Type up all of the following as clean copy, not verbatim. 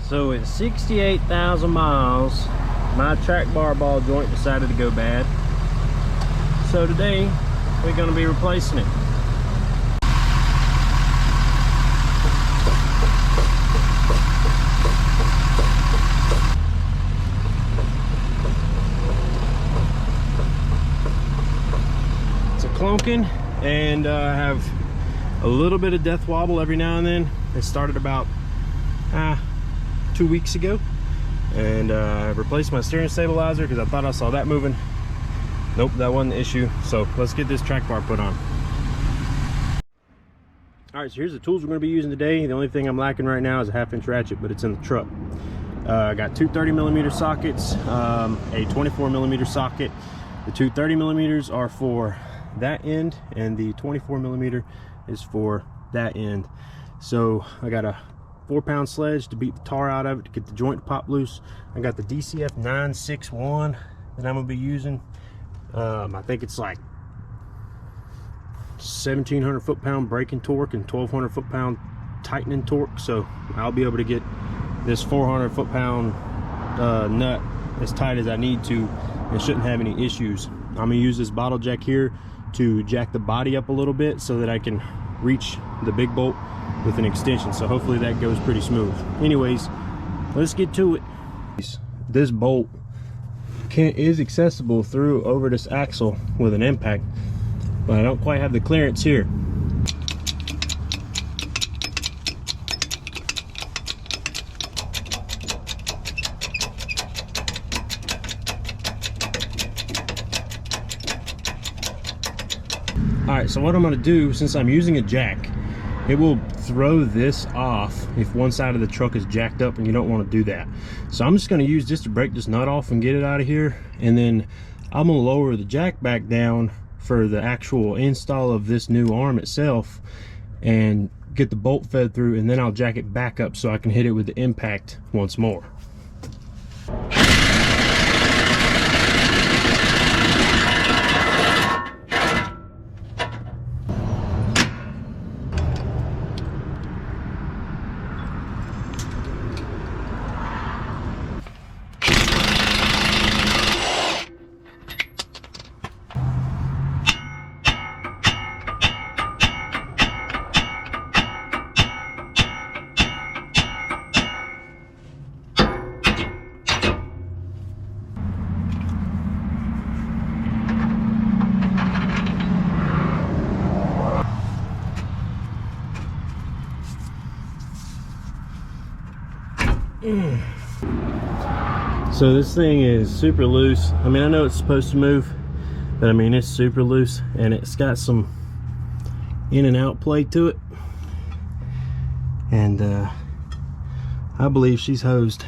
So at 68,000 miles, my track bar ball joint decided to go bad. So today, we're going to be replacing it. It's a clunking, and I have a little bit of death wobble every now and then. It started about 2 weeks ago, and I replaced my steering stabilizer because I thought I saw that moving. Nope, that wasn't the issue. So let's get this track bar put on. All right, so here's the tools we're going to be using today. The only thing I'm lacking right now is a 1/2-inch ratchet, but it's in the truck. I got two 30mm sockets, a 24mm socket. The two 30mm are for that end, and the 24mm is for that end. So I got a 4-pound sledge to beat the tar out of it to get the joint to pop loose. I got the DCF 961 that I'm gonna be using. I think it's like 1,700 foot-pound braking torque and 1,200 foot-pound tightening torque. So I'll be able to get this 400 foot-pound nut as tight as I need to and shouldn't have any issues. I'm gonna use this bottle jack here to jack the body up a little bit so that I can reach the big bolt with an extension. So hopefully that goes pretty smooth. Anyways, let's get to it. This bolt is accessible through over this axle with an impact, but I don't quite have the clearance here. All right, so what I'm going to do, since I'm using a jack, it will throw this off if one side of the truck is jacked up, and you don't want to do that. So I'm just going to use this to break this nut off and get it out of here, and then I'm going to lower the jack back down for the actual install of this new arm itself and get the bolt fed through, and then I'll jack it back up so I can hit it with the impact once more. So this thing is super loose. I mean, I know it's supposed to move, but I mean, it's super loose, and it's got some in and out play to it, and I believe she's hosed,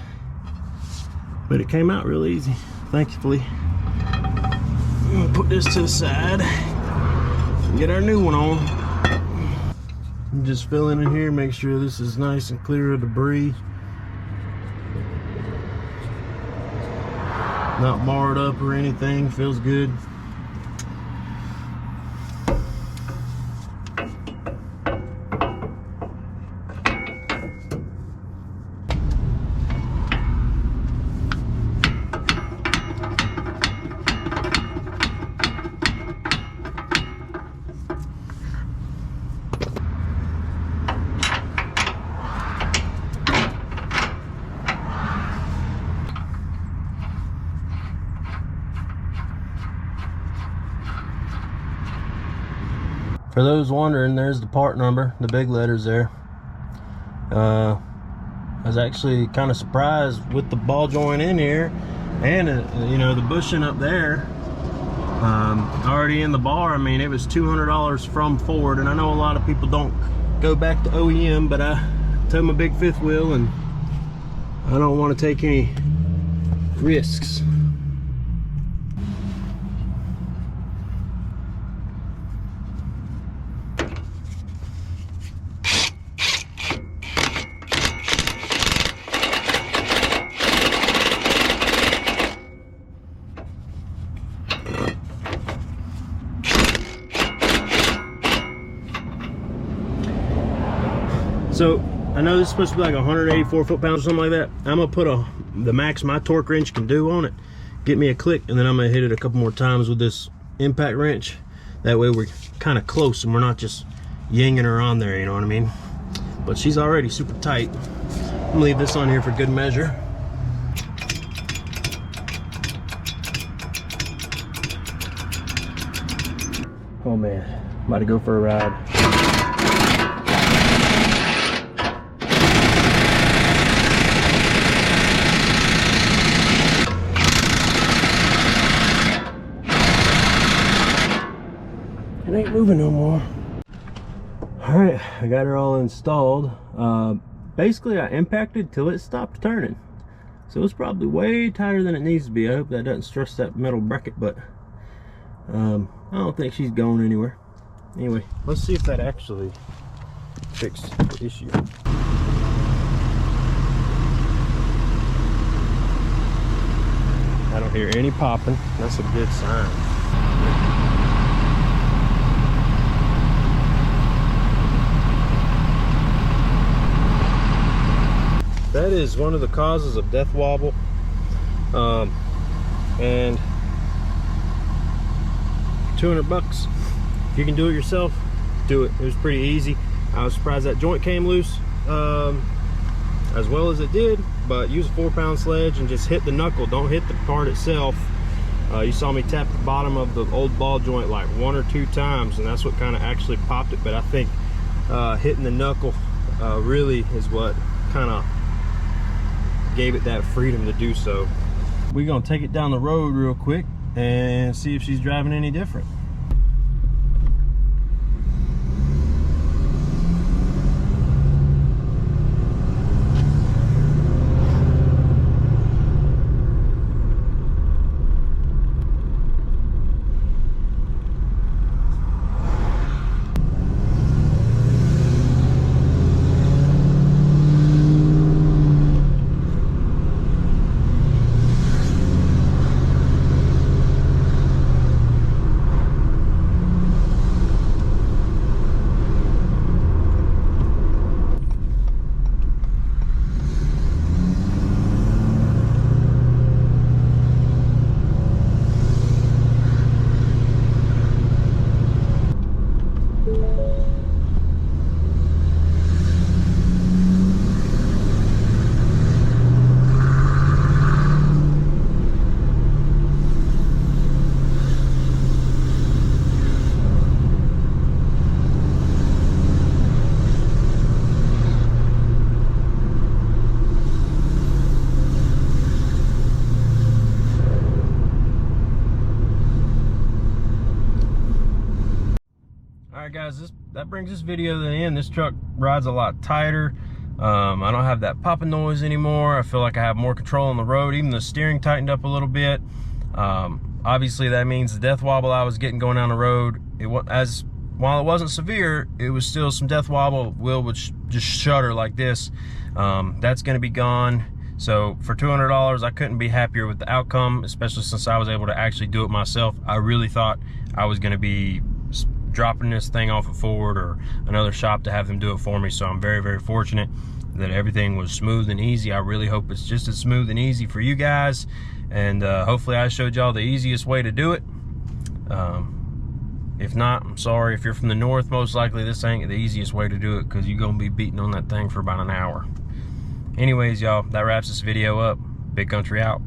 but it came out real easy, thankfully. I'm gonna put this to the side and get our new one on. I'm just filling in here, make sure this is nice and clear of debris, not marred up or anything. Feels good. For those wondering, there's the part number, the big letters there. I was actually kind of surprised with the ball joint in here, and you know, the bushing up there already in the bar. I mean, it was $200 from Ford, and I know a lot of people don't go back to OEM, but I tow my big fifth wheel and I don't want to take any risks. So I know this is supposed to be like 184 foot-pounds or something like that. I'm gonna put the max my torque wrench can do on it, get me a click, and then I'm gonna hit it a couple more times with this impact wrench. That way we're kind of close and we're not just yinging her on there, you know what I mean? But she's already super tight. I'm gonna leave this on here for good measure. Oh man, I'm about to go for a ride. It ain't moving no more. All right, I got her all installed. Basically I impacted till it stopped turning. So it's probably way tighter than it needs to be. I hope that doesn't stress that metal bracket, but I don't think she's going anywhere. Anyway, let's see if that actually fixed the issue. I don't hear any popping. That's a good sign. That is one of the causes of death wobble, and 200 bucks. If you can do it yourself, do it. It was pretty easy. I was surprised that joint came loose as well as it did, but use a 4-pound sledge and just hit the knuckle. Don't hit the part itself. You saw me tap the bottom of the old ball joint like 1 or 2 times, and that's what kind of actually popped it. But I think hitting the knuckle really is what kind of gave it that freedom to do so. We're gonna take it down the road real quick and see if she's driving any different. Alright guys, that brings this video to the end. This truck rides a lot tighter. I don't have that popping noise anymore. I feel like I have more control on the road. Even the steering tightened up a little bit. Obviously that means the death wobble I was getting going down the road, while it wasn't severe, it was still some death wobble. Wheel would just shudder like this. That's going to be gone. So for $200, I couldn't be happier with the outcome, especially since I was able to actually do it myself. I really thought I was going to be dropping this thing off at Ford or another shop to have them do it for me. So I'm very, very fortunate that everything was smooth and easy. I really hope it's just as smooth and easy for you guys. And hopefully I showed y'all the easiest way to do it. If not, I'm sorry. If you're from the north, most likely this ain't the easiest way to do it, because you're going to be beating on that thing for about an hour. Anyways, y'all, that wraps this video up. Big Country out.